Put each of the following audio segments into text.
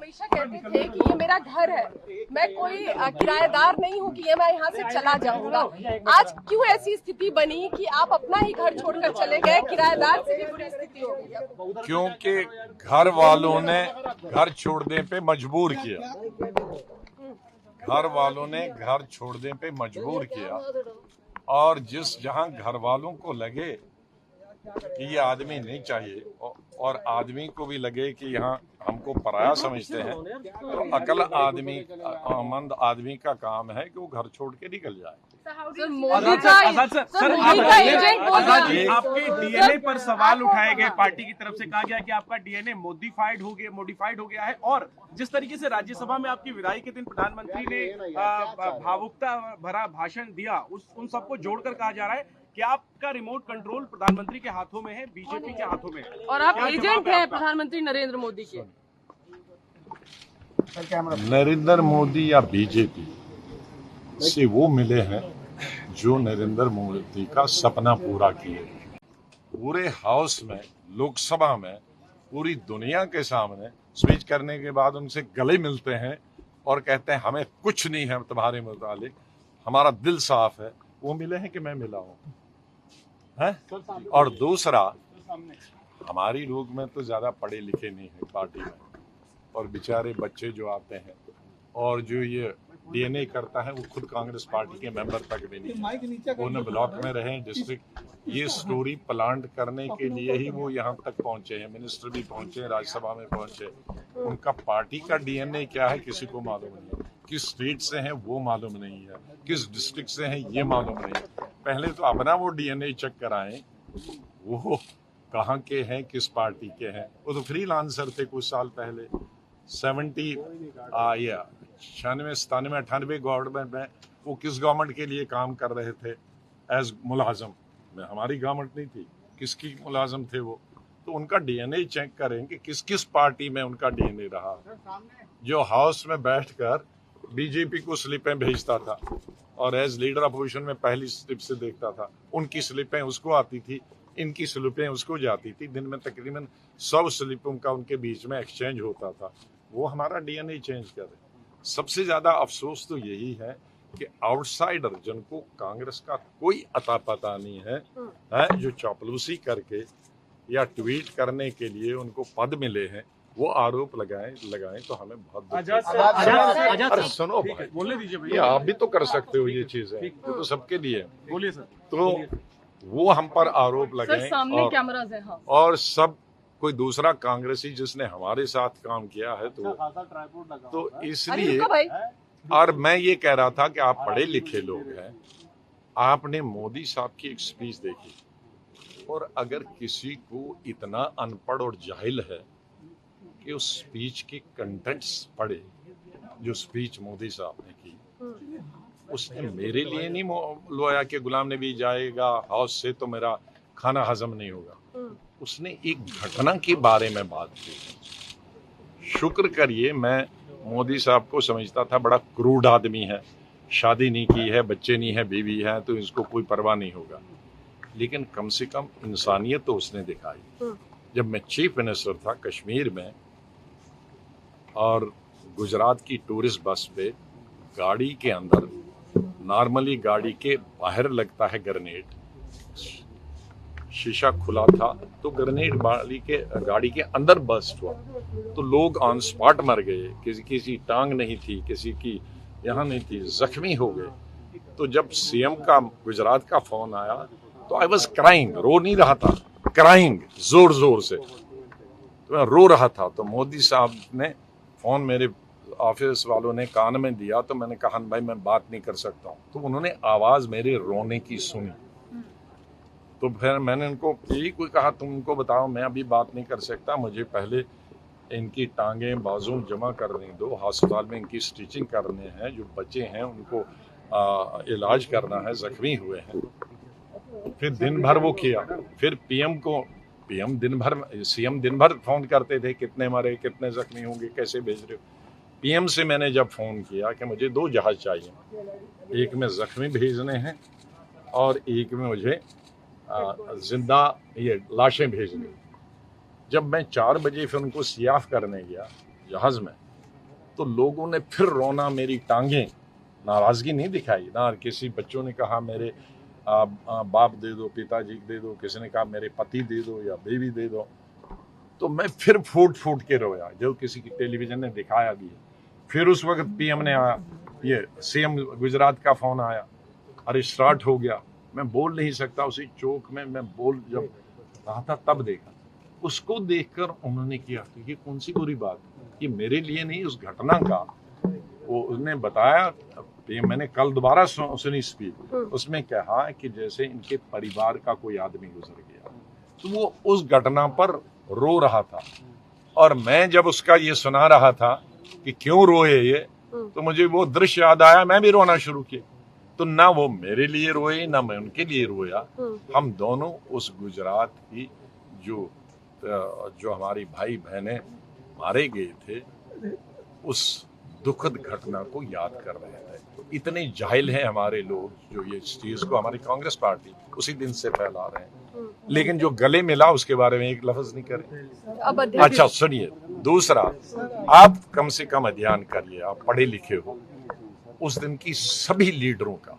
हमेशा कहते थे कि ये मेरा घर है, मैं कोई किराएदार नहीं हूँ कि ये मैं यहाँ से चला जाऊंगा। आज क्यों ऐसी स्थिति बनी कि आप अपना ही घर छोड़कर चले गए? किराएदार से भी बुरी स्थिति हो गई अब। क्योंकि घर वालों ने घर छोड़ने पे मजबूर किया, घर वालों ने घर छोड़ने पे मजबूर किया। और जहां घर वालों को लगे कि ये आदमी नहीं चाहिए और आदमी को भी लगे कि यहाँ हमको पराया समझते हैं, तो अकल आदमी, मंद आदमी का काम है कि वो घर छोड़ के निकल जाए। आपके डीएनए पर सवाल उठाए गए, पार्टी की तरफ से कहा गया कि आपका डीएनए मॉडिफाइड हो गया है। और जिस तरीके से राज्यसभा में आपकी विदाई के दिन प्रधानमंत्री ने भावुकता भरा भाषण दिया, उन सबको जोड़कर कहा जा रहा है कि आपका रिमोट कंट्रोल प्रधानमंत्री के हाथों में है, बीजेपी के हाथों में है, और आप एजेंट हैं प्रधानमंत्री नरेंद्र मोदी के। नरेंद्र मोदी या बीजेपी से वो मिले हैं जो नरेंद्र मोदी का सपना पूरा किए। पूरे हाउस में, लोकसभा में, पूरी दुनिया के सामने स्पीच करने के बाद उनसे गले मिलते हैं और कहते हैं हमें कुछ नहीं है तुम्हारे मुतालिक, हमारा दिल साफ है। वो मिले हैं कि मैं मिला हूँ है? और दूसरा, हमारी लोग में तो ज्यादा पढ़े लिखे नहीं है पार्टी में, और बेचारे बच्चे जो आते हैं और जो ये डीएनए करता है वो खुद कांग्रेस पार्टी के मेंबर तक भी नहीं, वो न ब्लॉक में रहे, डिस्ट्रिक्ट। ये स्टोरी प्लांट करने के लिए ही वो यहाँ तक पहुंचे हैं, मिनिस्टर भी पहुंचे, राज्यसभा में पहुंचे। उनका पार्टी का डीएनए क्या है किसी को मालूम नहीं, किस स्टेट से हैं वो मालूम नहीं है, किस डिस्ट्रिक्ट से हैं ये मालूम नहीं। पहले तो अपना वो डीएनए चेक कराएं, वो कहाँ के हैं, किस पार्टी के हैं। वो तो फ्रीलांसर थे कुछ साल पहले, 96-97 गवर्नमेंट में वो किस गवर्नमेंट के लिए काम कर रहे थे एज मुलाजम में, हमारी गवर्नमेंट नहीं थी, किसकी मुलाजम थे वो। तो उनका डीएनए चेक करें कि किस किस पार्टी में उनका डीएनए रहा। जो हाउस में बैठकर बीजेपी को स्लिपें भेजता था और एज लीडर अपोजिशन में पहली स्लिप से देखता था, उनकी स्लिपें उसको आती थी, इनकी स्लिपें उसको जाती थी। दिन में तकरीबन 100 स्लिपों का उनके बीच में एक्सचेंज होता था। वो हमारा डीएनए चेंज कर रहे। सबसे ज्यादा अफसोस तो यही है कि आउटसाइडर, जिनको कांग्रेस का कोई अता पता नहीं है, जो चापलूसी करके या ट्वीट करने के लिए उनको पद मिले हैं, वो आरोप लगाएं तो हमें बहुत अरे सुनो भाई, बोलने दीजिए ये आप भी तो कर सकते हो, ये चीज है, ये तो सबके लिए। बोलिए सर। तो वो हम पर आरोप लगाएं सामने कैमरास है, हाँ। और सब कोई दूसरा कांग्रेसी जिसने हमारे साथ काम किया है तो इसलिए। और मैं ये कह रहा था कि आप पढ़े लिखे लोग हैं, आपने मोदी साहब की एक स्पीच देखी, और अगर किसी को इतना अनपढ़ और जाहिल है कि उस स्पीच के कंटेंट्स पढ़े, जो स्पीच मोदी साहब ने की, उसने मेरे लिए नहीं लोया कि गुलाम नबी जाएगा हाउस से तो मेरा खाना हजम नहीं होगा। उसने एक घटना के बारे में बात की। शुक्र करिए, मैं मोदी साहब को समझता था बड़ा क्रूड आदमी है, शादी नहीं की है, बच्चे नहीं है, बीवी है, तो इसको कोई परवाह नहीं होगा। लेकिन कम से कम इंसानियत तो उसने दिखाई। जब मैं चीफ मिनिस्टर था कश्मीर में, और गुजरात की टूरिस्ट बस पे गाड़ी के अंदर, नॉर्मली गाड़ी के बाहर लगता है ग्रेनेड, शीशा खुला था तो ग्रेनेड गाड़ी के अंदर बस्ट हुआ, तो लोग ऑन स्पॉट मर गए, किसी टांग नहीं थी, किसी की यहाँ नहीं थी, जख्मी हो गए। तो जब सीएम का गुजरात का फोन आया तो आई वाज क्राइंग, रो नहीं रहा था, क्राइंग जोर जोर से, तो मैं रो रहा था। तो मोदी साहब ने फोन मेरे ऑफिस वालों ने कान में दिया, तो मैंने कहा भाई मैं बात नहीं कर सकता हूँ। तो उन्होंने आवाज मेरे रोने की सुनी, तो फिर मैंने उनको यही कोई कहा, तुम उनको बताओ मैं अभी बात नहीं कर सकता, मुझे पहले इनकी टांगें बाजू जमा करने दो, अस्पताल में इनकी स्टिचिंग करने हैं, जो बच्चे हैं उनको इलाज करना है, जख्मी हुए हैं। फिर दिन भर वो किया, फिर सीएम दिन भर फोन करते थे, कितने मरे, कितने जख्मी होंगे, कैसे भेज रहे हो। पीएम से मैंने जब फोन किया कि मुझे 2 जहाज चाहिए, एक में जख्मी भेजने हैं और एक में मुझे जिंदा ये लाशें भेजनी। जब मैं 4 बजे फिर उनको सियाफ करने गया जहाज में, तो लोगों ने फिर रोना, मेरी टांगें, नाराजगी नहीं दिखाई ना। किसी बच्चों ने कहा मेरे बाप दे दो, पिताजी दे दो, किसी ने कहा मेरे पति दे दो या बेबी दे दो। तो मैं फिर फूट फूट के रोया, जो किसी की टेलीविजन ने दिखाया भी है। फिर उस वक्त पीएम ने आया, ये सीएम गुजरात का फोन आया, अरे स्टार्ट हो गया। मैं बोल नहीं सकता, उसी चौक में मैं बोल जब रहा था तब देखा। उसको देखकर उन्होंने किया कि ये कौन सी बुरी बात, ये मेरे लिए नहीं, उस घटना का वो उसने बताया। मैंने कल दोबारा सुनी स्पीच, उसमें कहा कि जैसे इनके परिवार का कोई आदमी गुजर गया। तो वो उस घटना पर रो रहा था, और मैं जब उसका ये सुना रहा था कि क्यों रोए ये, तो मुझे वो दृश्य याद आया, मैं भी रोना शुरू किया। तो ना वो मेरे लिए रोए ना मैं उनके लिए रोया। हम दोनों उस गुजरात की जो हमारी भाई बहनें मारे गए थे, उस दुखद घटना को याद कर रहे थे। तो इतने जाहिल हैं हमारे लोग जो ये चीज को, हमारी कांग्रेस पार्टी उसी दिन से फैला रहे हैं, लेकिन जो गले मिला उसके बारे में एक लफ्ज नहीं करें। अच्छा सुनिए, दूसरा, आप कम से कम अध्ययन करिए, आप पढ़े लिखे हो। उस दिन की सभी लीडरों का,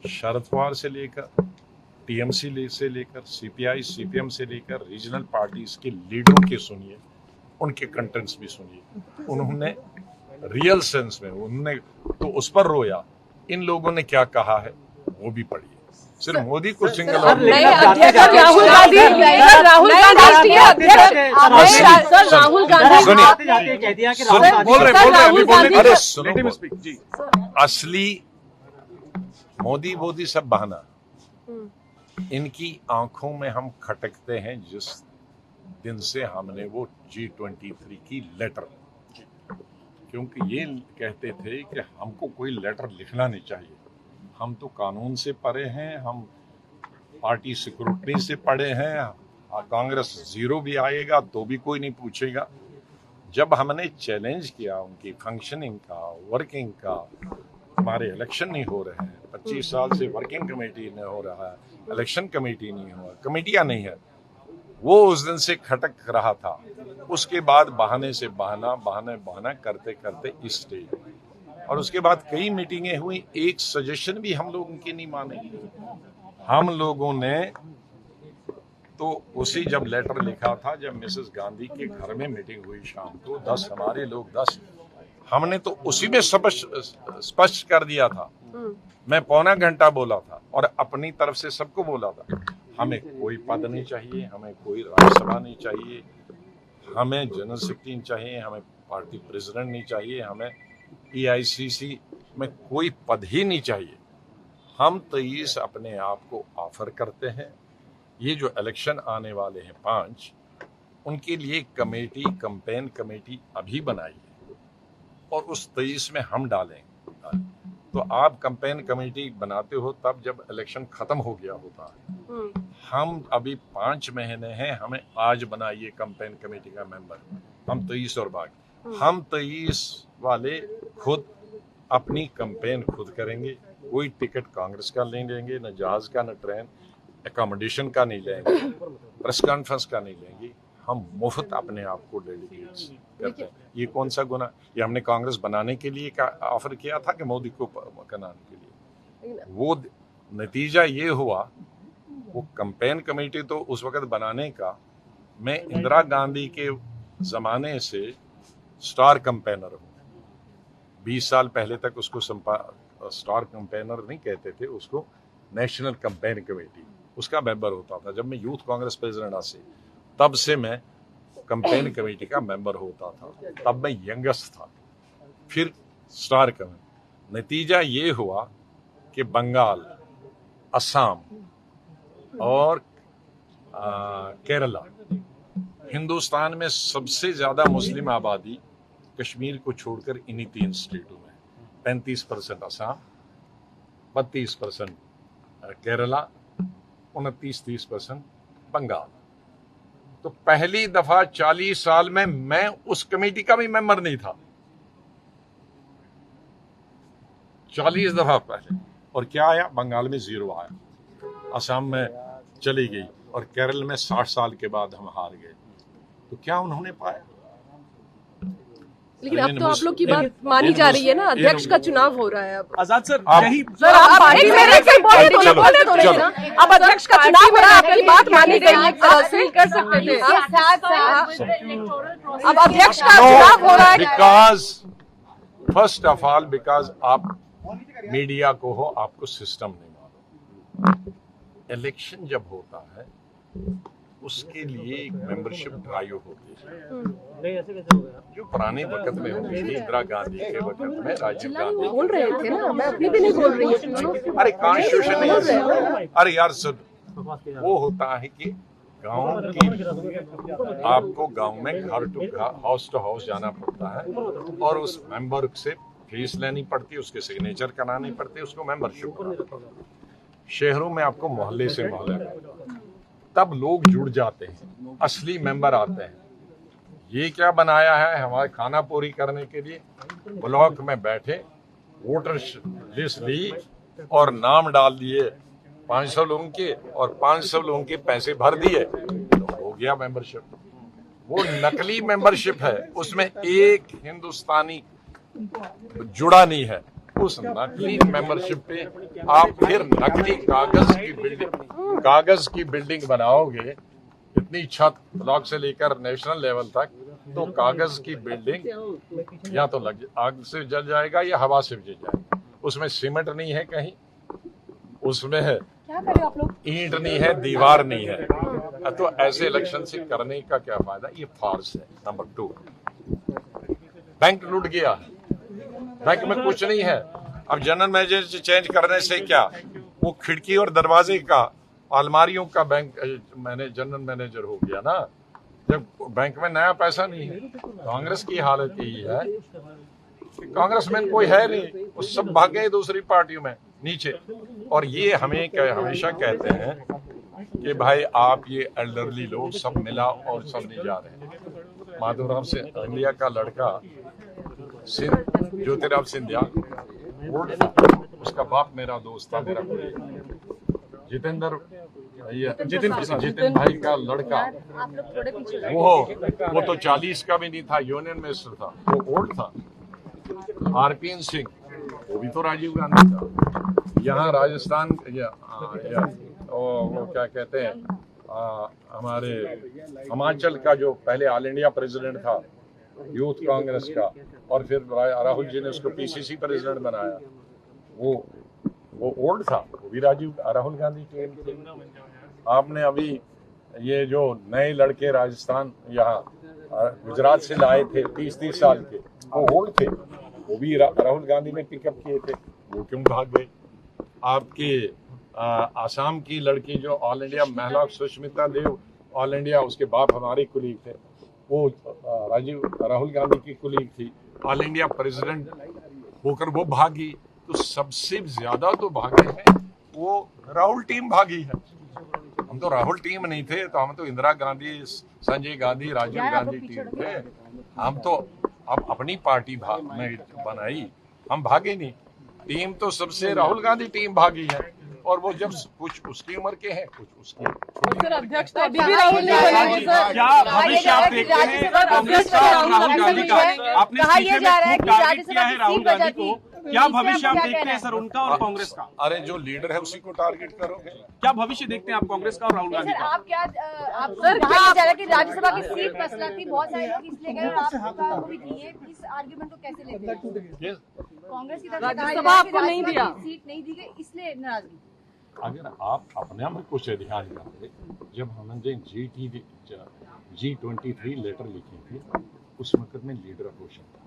शरद पवार से लेकर टीएमसी से लेकर सीपीआई सीपीएम से लेकर रीजनल पार्टीज के लीडरों के सुनिए, उनके कंटेंट्स भी सुनिए। उन्होंने रियल सेंस में उन्होंने तो उस पर रोया। इन लोगों ने क्या कहा है वो भी पढ़िए। सिर्फ मोदी को सिंगल राहुल गांधी राष्ट्रीय अध्यक्ष, राहुल गांधी अरे सुनो जी, असली मोदी सब बहाना। इनकी आंखों में हम खटकते हैं जिस दिन से हमने वो G23 की लेटर, क्योंकि ये कहते थे कि हमको कोई लेटर लिखना नहीं चाहिए, हम तो कानून से पढ़े हैं, हम पार्टी सिक्योरिटी से पढ़े हैं, कांग्रेस जीरो भी आएगा तो भी कोई नहीं पूछेगा। जब हमने चैलेंज किया उनकी फंक्शनिंग का, वर्किंग का, हमारे इलेक्शन नहीं हो रहे हैं, 25 साल से वर्किंग कमेटी नहीं हो रहा है, इलेक्शन कमेटी नहीं हुआ, कमेटियां नहीं है, वो उस दिन से खटक रहा था। उसके बाद बहाने से बहाना करते करते इस स्टेज, और उसके बाद कई मीटिंगें हुई, एक सजेशन भी हम लोग उनकी नहीं माने। हम लोगों ने तो उसी जब लेटर लिखा था, जब मिसेस गांधी के घर में मीटिंग हुई शाम को, 10 हमारे लोग 10, हमने तो उसी में स्पष्ट कर दिया था। मैं पौना घंटा बोला था और अपनी तरफ से सबको बोला था, हमें कोई पद नहीं चाहिए, हमें कोई राज्यसभा नहीं चाहिए, हमें जनरल सेक्रेटरी चाहिए, हमें पार्टी प्रेसिडेंट नहीं चाहिए, हमें EICC में कोई पद ही नहीं चाहिए। हम 23 अपने आप को ऑफर करते हैं। ये जो इलेक्शन आने वाले हैं 5, उनके लिए कमेटी, कैंपेन कमेटी अभी बनाई है और उस 23 में हम डालेंगे। तो आप कैंपेन कमेटी बनाते हो तब जब इलेक्शन खत्म हो गया होता है। हम अभी 5 महीने हैं, हमें आज बनाइए कैंपेन कमेटी का मेंबर, हम 23 और बाकी, हम 23 वाले खुद अपनी कैंपेन खुद करेंगे। कोई टिकट कांग्रेस का नहीं लेंगे, न जहाज का, न ट्रेन एकोमोडेशन का नहीं लेंगे, प्रेस कॉन्फ्रेंस का नहीं लेंगे, हम मुफ्त अपने आप को डेलीगेट करते हैं। ये कौन सा गुना? ये हमने कांग्रेस बनाने के लिए ऑफर किया था कि मोदी को बनाने के लिए। वो नतीजा ये हुआ, वो कैंपेन कमेटी तो उस वक्त बनाने का, मैं इंदिरा गांधी के जमाने से स्टार कैंपेनर हूँ। 20 साल पहले तक उसको स्टार कैंपेनर नहीं कहते थे, उसको नेशनल कैंपेन कमेटी, उसका मेंबर होता था। जब मैं यूथ कांग्रेस प्रेसिडेंट से, तब से मैं कैंपेन कमेटी का मेंबर होता था, तब मैं यंगेस्ट था। फिर स्टार कैंपेन, नतीजा ये हुआ कि बंगाल, असम और केरला, हिंदुस्तान में सबसे ज्यादा मुस्लिम आबादी कश्मीर को छोड़कर इन्हीं 3 स्टेटों में, 35% असम, 32% केरला, 29-30% बंगाल। तो पहली दफा 40 साल में मैं उस कमेटी का भी मेंबर नहीं था, 40 दफा पहले। और क्या आया? बंगाल में 0 आया, असम में चली गई, और केरल में 60 साल के बाद हम हार गए। तो क्या उन्होंने पाया? लेकिन अब तो आप लोग की बात मानी जा रही है ना, अध्यक्ष का चुनाव हो रहा है अब। आजाद सर, यही सर आप पार्टी में रह के बोले तो नहीं ना, अब अध्यक्ष का चुनाव हो रहा है, आपकी बात मानी गई है, हासिल कर सकते थे। अब अध्यक्ष का चुनाव हो रहा है। Because first of all because आप मीडिया को हो, आपको सिस्टम नहीं मालूम। इलेक्शन जब होता है उसके लिए एक मेंबरशिप ड्राइव होती है जो पुराने वक्त में होती थी, इंदिरा गांधी के वक्त में, राजीव गांधी बोल रहे थे ना, मैं अभी भी नहीं बोल रही हूँ। अरे कॉन्स्टिट्यूशन नहीं, अरे यार सुन, वो होता है कि गांव की आपको गांव में घर टू हाउस जाना पड़ता है और उस मेंबर से फीस लेनी पड़ती है, उसके सिग्नेचर करानी पड़ती है, उसको मेंबरशिप करानी पड़ती है। शहरों में आपको मोहल्ले से मोहल्ले, तब लोग जुड़ जाते हैं, असली मेंबर आते हैं। ये क्या बनाया है हमारे खाना पूरी करने के लिए, ब्लॉक में बैठे वोटर लिस्ट ली और नाम डाल दिए 500 लोगों के और 500 लोगों के पैसे भर दिए तो हो गया मेंबरशिप। वो नकली मेंबरशिप है, उसमें एक हिंदुस्तानी जुड़ा नहीं है। उस नकली मेंबरशिप पे आप फिर नकली कागज की बिल्डिंग बनाओगे, इतनी छत ब्लॉक से लेकर नेशनल लेवल तक, तो कागज की बिल्डिंग या तो आग से जल जाएगा या हवा से जल जाएगा। उसमें सीमेंट नहीं है कहीं, उसमें है क्या करें आप लोग, ईंट नहीं है, दीवार नहीं है, तो ऐसे इलेक्शन से करने का क्या फायदा। ये फार्स है। नंबर 2, बैंक लूट गया, बैंक में कुछ नहीं है। अब जनरल मैनेजर चेंज करने से क्या, वो खिड़की और दरवाजे का, अलमारियों का बैंक जनरल मैनेजर हो गया ना, जब बैंक में नया पैसा नहीं है। कांग्रेस की हालत यही है कि कांग्रेसमैन कोई है नहीं, वो सब भाग गए दूसरी पार्टियों में नीचे। और ये हमें हमेशा कहते हैं कि भाई आप ये एल्डरली लोग सब मिला और सब नहीं जा रहे हैं। माधवराव सिंधिया का लड़का ज्योतिराव सिंधिया, उसका बाप मेरा दोस्त था, मेरा जितिन भाई का लड़का, वो तो 40 का भी नहीं था, यूनियन मिनिस्टर था, वो ओल्ड था। आरपीएन सिंह, वो भी तो राजीव गांधी था। यहाँ राजस्थान वो क्या कहते हैं, हमारे हिमाचल का जो पहले ऑल इंडिया प्रेसिडेंट था यूथ कांग्रेस का, और फिर राहुल जी ने उसको पीसीसी प्रेसिडेंट बनाया, वो ओल्ड था, वो भी राहुल गांधी के थे। आपने अभी ये जो नए लड़के राजस्थान यहाँ गुजरात से लाए थे 30-30 साल के, वो ओल्ड थे, वो भी राहुल गांधी ने पिकअप किए थे, वो क्यों भाग गए। आपके आसाम की लड़की जो ऑल इंडिया महिला सुष्मिता देव, ऑल इंडिया, उसके बाप हमारे कुलीग थे, वो राहुल गांधी की कुलीग थी, ऑल इंडिया प्रेसिडेंट होकर वो भागी। तो सबसे ज्यादा तो भागे हैं वो राहुल टीम भागी है। हम तो राहुल टीम नहीं थे, तो हम तो इंदिरा गांधी, संजय गांधी, राजीव गांधी टीम थे। हम तो अब अपनी पार्टी में बनाई, हम भागे नहीं। टीम तो सबसे राहुल गांधी टीम भागी है, और वो जब कुछ उसकी उम्र के हैं, कुछ उसकी। सर अध्यक्ष तो अभी भी राहुल नहीं बने सर। क्या भविष्य आप देखते हैं कांग्रेस का और राहुल गांधी का? आपने इस्तीफे में खूब टारगेट किया है राहुल गांधी को, क्या भविष्य आप देखते हैं सर उनका और कांग्रेस का? अरे जो लीडर है उसी को टारगेट करोगे। क्या भविष्य देखते हैं आप कांग्रेस का और राहुल गांधी का? आप क्या आप सर क्या जा रहा है कि राज्यसभा की सीट मसला थी, बहुत सारे लोग इसलिए गए और आपका वो भी दिए, इस आर्गुमेंट को कैसे लेते हैं? कांग्रेस की तरफ से राज्यसभा आपको नहीं दिया, सीट नहीं दी गई, इसलिए नाराजगी। अगर आप अपने में कुछ ध्यान रखें, जब हमने G23 लेटर लिखी थी, उस वक्त में लीडर अपोजिशन था,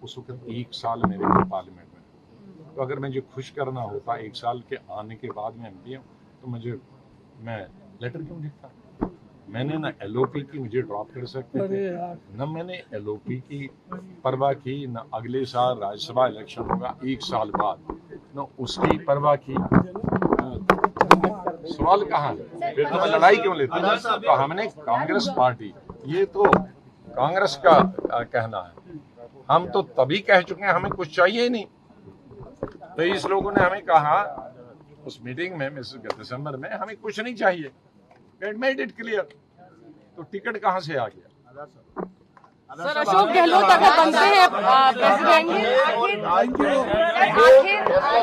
उस वक्त 1 साल मेरे को पार्लियामेंट में। तो अगर मुझे खुश करना होता 1 साल के आने के बाद में एमपी हूँ, तो मैं लेटर क्यों लिखता। मैंने ना एलओपी की मुझे ड्रॉप कर सकते थे, न मैंने एलओपी की परवाह की, न अगले साल राज्यसभा इलेक्शन होगा 1 साल बाद, न उसकी परवाह की। सवाल कहाँ है फिर, तो लड़ाई क्यों लेते? तो हमने कांग्रेस पार्टी, ये तो कांग्रेस का कहना है, हम तो तभी कह चुके हैं हमें कुछ चाहिए ही नहीं। 23 लोगों ने हमें कहा उस मीटिंग में दिसंबर में, हमें कुछ नहीं चाहिए, मेड इट क्लियर। तो टिकट कहाँ से आ गया? सर अशोक गहलोत अगर बनते हैं प्रेसिडेंट,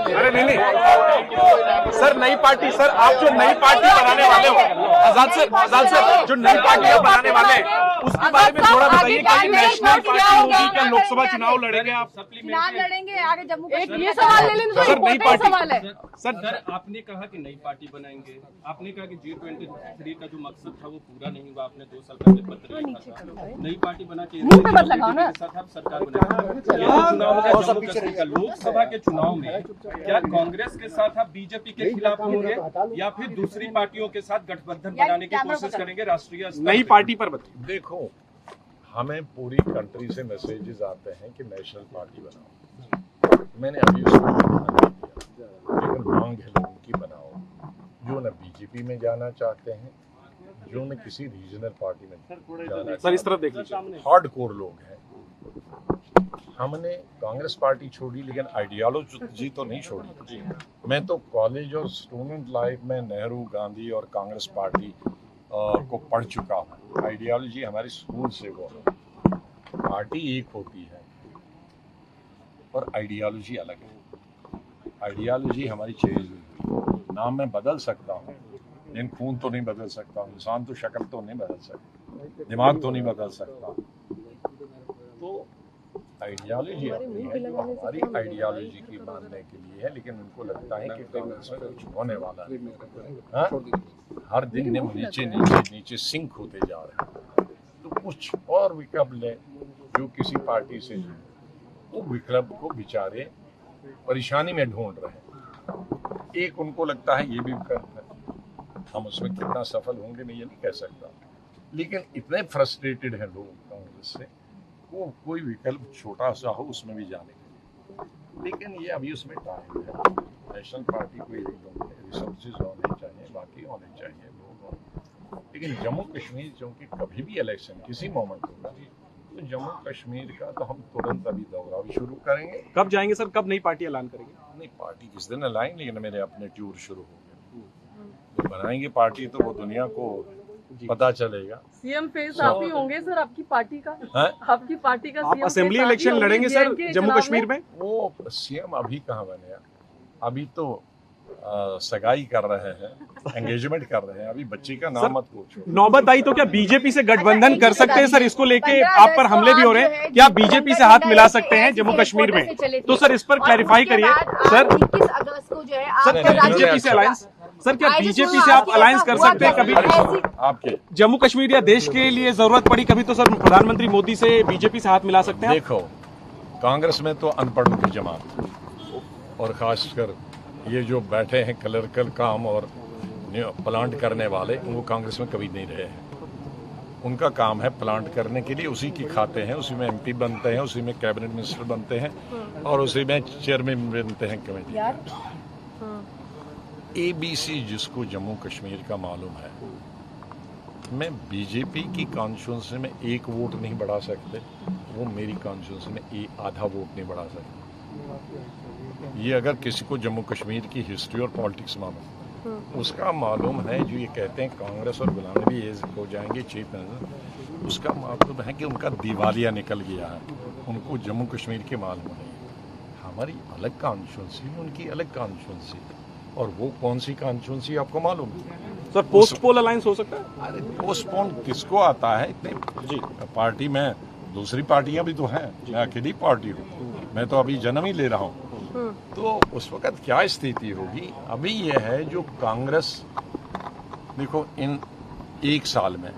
अरे नहीं सर, नई पार्टी, सर आप जो नई पार्टी बनाने वाले हो, आजाद सर जो नई पार्टी आप बनाने वाले हैं उसके बारे में थोड़ा बताइए। कि नेशनल पार्टी होगी, क्या लोकसभा चुनाव लड़ेंगे आप? चुनाव लड़ेंगे आगे जम्मू कश्मीर? ये सवाल ले लें तो सर, नई important पार्टी। सवाल है। सर आपने कहा कि नई पार्टी बनाएंगे, आपने कहा कि G23 का जो मकसद था वो पूरा नहीं हुआ, आपने 2 साल पहले पत्र लिखा था, नई पार्टी बना के मुंह पे मत लगाओ ना। के साथ आप सरकार बनाएंगे। ये चुनाव होगा जम्मू कश्मीर का, लोकसभा के चुनाव में क्या कांग्रेस के साथ आप बीजेपी के खिलाफ होंगे या फिर दूसरी पार्टियों के साथ गठबंधन बनाने की कोशिश करेंगे राष्ट्रीय स्तर नई पे? पार्टी पर बताइए। देखो, हमें पूरी कंट्री से मैसेजेस आते हैं कि नेशनल पार्टी बनाओ। मैंने अभी उसको मना किया, लेकिन मांग है लोगों की बनाओ, जो न बीजेपी में जाना चाहते हैं, जो न किसी रीजनल पार्टी में जाना सर इस चाहते तरफ देख लीजिए। हैं। हार्डकोर लोग हैं। हमने कांग्रेस पार्टी छोड़ी, लेकिन आइडियोलॉजी तो नहीं छोड़ी। मैं तो कॉलेज और स्टूडेंट लाइफ में नेहरू, गांधी और कांग्रेस पार्टी को पढ़ चुका हूँ। आइडियोलॉजी हमारे स्कूल से वो है। पार्टी एक होती है और आइडियोलॉजी अलग है। आइडियोलॉजी हमारी चेंज हुई है। नाम मैं बदल सकता हूँ, लेकिन खून तो नहीं बदल सकता हूँ, इंसान तो शक्ल तो नहीं बदल सकता, दिमाग तो नहीं बदल सकता। तो आइडियोलॉजी अपनी है, जो हमारी आइडियोलॉजी की मानने के लिए है, लेकिन उनको लगता है कि कांग्रेस में कुछ होने वाला है। हाँ? हर दिन नीचे नीचे नीचे सिंक होते जा रहे हैं। तो कुछ और विकल्प ले जो किसी पार्टी से जुड़े, वो विकल्प को बेचारे परेशानी में ढूंढ रहे हैं। एक उनको लगता है ये भी विकल्प है, हम उसमें कितना सफल होंगे मैं ये नहीं कह सकता, लेकिन इतने फ्रस्ट्रेटेड हैं लोग कांग्रेस से, वो कोई विकल्प छोटा सा हो उसमें भी जाने के लिए। लेकिन ये अभी उसमें टाइम है। नेशनल पार्टी को रिसोर्सेज होने चाहिए, बाकी होने चाहिए, लोग होने। लेकिन जम्मू कश्मीर क्योंकि कभी भी इलेक्शन किसी मोमेंट होगा, तो जम्मू कश्मीर का तो हम तुरंत अभी दौरा भी शुरू करेंगे। कब जाएंगे सर, कब नई पार्टी ऐलान करेंगे? नहीं, पार्टी किस दिन लाएंगे, लेकिन मेरे अपने टूर शुरू हो गए। तो बनाएंगे पार्टी तो वो दुनिया को पता चलेगा। सीएम फेस आप ही होंगे सर आपकी पार्टी का? हैं? आपकी पार्टी का आप CM असेंबली फेस आप ही इलेक्शन होंगे लड़ेंगे सर JNK जम्मू चुनाव कश्मीर में? वो सीएम अभी कहाँ बने? अभी तो सगाई कर रहे हैं, एंगेजमेंट कर रहे हैं, अभी बच्ची का नाम मत पूछो। नौबत आई तो क्या बीजेपी से गठबंधन कर सकते हैं सर? इसको लेके आप पर हमले भी हो रहे हैं, क्या बीजेपी से हाथ मिला सकते हैं जम्मू कश्मीर में? तो सर इस पर क्लैरिफाई करिए सर। 21 अगस्त को जो है सर क्या बीजेपी से अलायंस, सर क्या बीजेपी से आप अलायंस कर सकते हैं कभी? आपके जम्मू कश्मीर या देश के लिए जरूरत पड़ी कभी तो सर प्रधानमंत्री मोदी से बीजेपी से हाथ मिला सकते हैं? देखो, कांग्रेस में तो अनपढ़ों की जमात, और खासकर ये जो बैठे हैं क्लर्कल काम और प्लांट करने वाले, वो कांग्रेस में कभी नहीं रहे हैं। उनका काम है प्लांट करने के लिए, उसी की खाते हैं, उसी में MP बनते हैं, उसी में कैबिनेट मिनिस्टर बनते हैं और उसी में चेयरमैन बनते हैं कमेटी। ABC जिसको जम्मू कश्मीर का मालूम है, मैं बीजेपी की कॉन्स्टिट्यूंसी में एक वोट नहीं बढ़ा सकते, वो मेरी कॉन्स्टिट्यूंसी में आधा वोट नहीं बढ़ा सकते। ये अगर किसी को जम्मू कश्मीर की हिस्ट्री और पॉलिटिक्स मालूम, उसका मालूम है। जो ये कहते हैं कांग्रेस और गुलाम नबी एज हो जाएंगे चीफ मिनिस्टर, उसका मालूम है कि उनका दिवालिया निकल गया है, उनको जम्मू कश्मीर के मालूम नहीं। हमारी अलग कॉन्स्टिट्यूंसी, उनकी अलग कॉन्स्टिट्यूंसी, और वो कौन सी कॉन्स्टिट्यूंसी आपको मालूम है? सर पोस्ट पोल अलायंस हो सकता है? अरे पोस्टपोन किसको आता है? इतने जी पार्टी में दूसरी पार्टियां भी तो हैं, मैं अकेली पार्टी हूँ, मैं तो अभी जन्म ही ले रहा हूँ। तो उस वक्त क्या स्थिति होगी? अभी ये है जो कांग्रेस, देखो इन एक साल में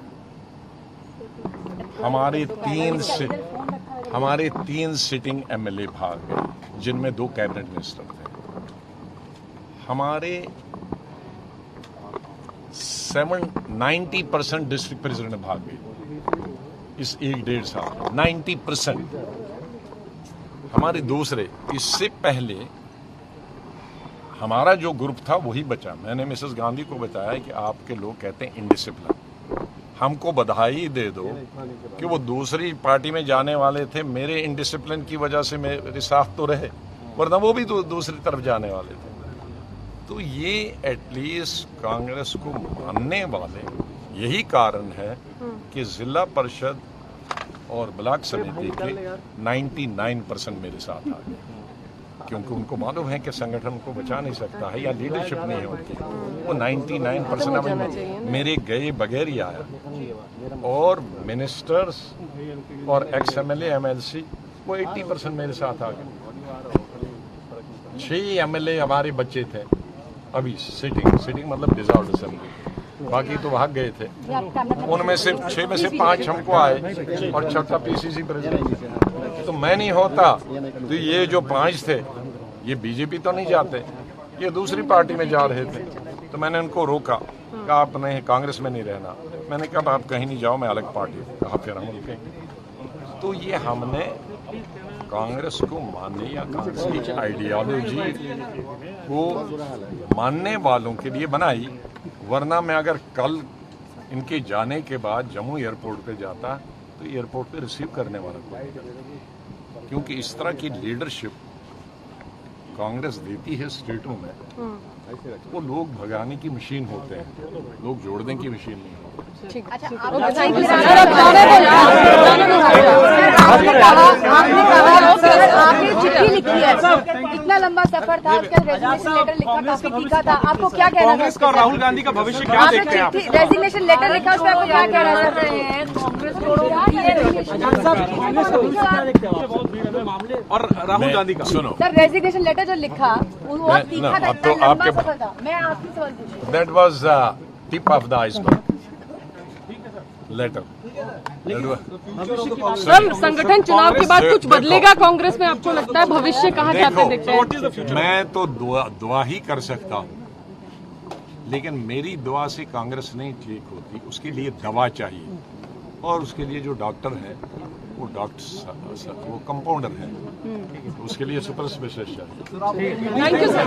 हमारे तीन सिटिंग MLA भाग गए, जिनमें 2 कैबिनेट मिनिस्टर थे। हमारे 90% डिस्ट्रिक्ट प्रेसिडेंट भाग गए इस 1-1.5 साल, 90%। हमारे दूसरे, इससे पहले हमारा जो ग्रुप था वही बचा। मैंने मिसेस गांधी को बताया कि आपके लोग कहते हैं इनडिसिप्लिन, हमको बधाई दे दो कि वो दूसरी पार्टी में जाने वाले थे, मेरे इनडिसिप्लिन की वजह से मेरे साथ तो रहे, वरना वो भी दूसरी तरफ जाने वाले थे। तो ये एटलीस्ट कांग्रेस को मानने वाले, यही कारण है कि जिला परिषद और ब्लॉक समिति के 99% मेरे साथ आ गए, क्योंकि उनको मालूम है कि संगठन को बचा नहीं सकता है या लीडरशिप नहीं है उनकी। वो 99% अब मेरे गए बगैर ही आया, और मिनिस्टर्स और एक्स MLA MLC वो 80% मेरे साथ आ गए। 6 MLA हमारे बच्चे थे अभी सिटिंग मतलब डिसॉल्व असेंबली, बाकी तो भाग गए थे। उनमें से 6 में से 5 हमको आए और 6 PCC प्रेसिडेंट। तो मैं नहीं होता तो ये जो 5 थे ये बीजेपी तो नहीं जाते, ये दूसरी पार्टी में जा रहे थे। तो मैंने उनको रोका, कहा आप नहीं कांग्रेस में नहीं रहना। मैंने कहा आप कहीं नहीं जाओ, मैं अलग पार्टी हूँ। कहा फिर हम उनके। तो ये हमने कांग्रेस को मानने या कांग्रेस की आइडियोलॉजी को मानने वालों के लिए बनाई, वरना मैं अगर कल इनके जाने के बाद जम्मू एयरपोर्ट पे जाता तो एयरपोर्ट पे रिसीव करने वाला कोई, क्योंकि इस तरह की लीडरशिप कांग्रेस देती है स्टेटों में, वो लोग भगाने की मशीन होते हैं, लोग जोड़ने की मशीन नहीं होती। अच्छा, आपने चिट्ठी लिखी है, इतना लंबा सफर था, आजकल रेजिग्नेशन लेटर लिखा, काफी तीखा था, आपको क्या कहना कांग्रेस का और राहुल गांधी का भविष्य क्या देखते हैं आप? रेजिग्नेशन लेटर लिखा, उसमें आपको क्या कहना है? और राहुल गांधी का सुनो, सर रेजिग्नेशन लेटर जो लिखा वो बहुत तीखा था, अब तो इतना लंबा आपके- सफर था। मैं आपसे सवाल पूछूं, that was tip of the iceberg letter. Sir संगठन चुनाव के बाद कुछ बदलेगा कांग्रेस में, आपको लगता है? भविष्य कहाँ जाते देखते हैं? मैं तो दुआ ही कर सकता हूँ, लेकिन मेरी दुआ से कांग्रेस नहीं ठीक होती, उसके लिए दवा चाहिए, और उसके लिए जो डॉक्टर है वो वो कंपाउंडर है, उसके लिए सुपर स्पेशलिस्ट चाहिए। Thank you sir.